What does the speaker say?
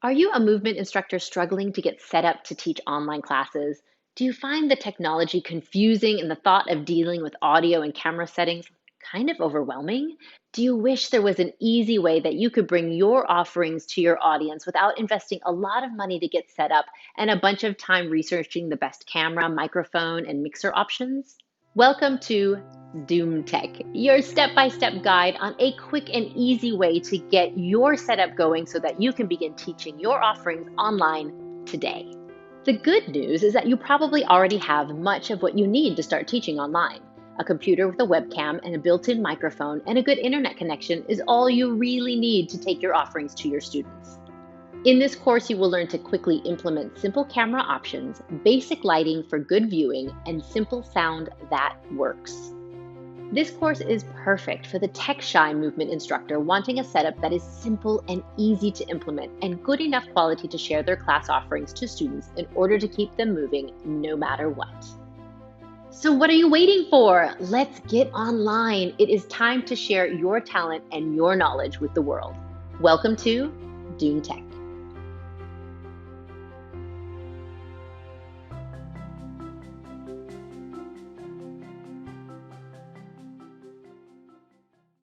Are you a movement instructor struggling to get set up to teach online classes? Do you find the technology confusing and the thought of dealing with audio and camera settings kind of overwhelming? Do you wish there was an easy way that you could bring your offerings to your audience without investing a lot of money to get set up and a bunch of time researching the best camera, microphone, and mixer options? Welcome to Zoom Tech, your step-by-step guide on a quick and easy way to get your setup going so that you can begin teaching your offerings online today. The good news is that you probably already have much of what you need to start teaching online. A computer with a webcam and a built-in microphone and a good internet connection is all you really need to take your offerings to your students. In this course, you will learn to quickly implement simple camera options, basic lighting for good viewing, and simple sound that works. This course is perfect for the tech-shy movement instructor wanting a setup that is simple and easy to implement and good enough quality to share their class offerings to students in order to keep them moving no matter what. So what are you waiting for? Let's get online. It is time to share your talent and your knowledge with the world. Welcome to Doom Tech.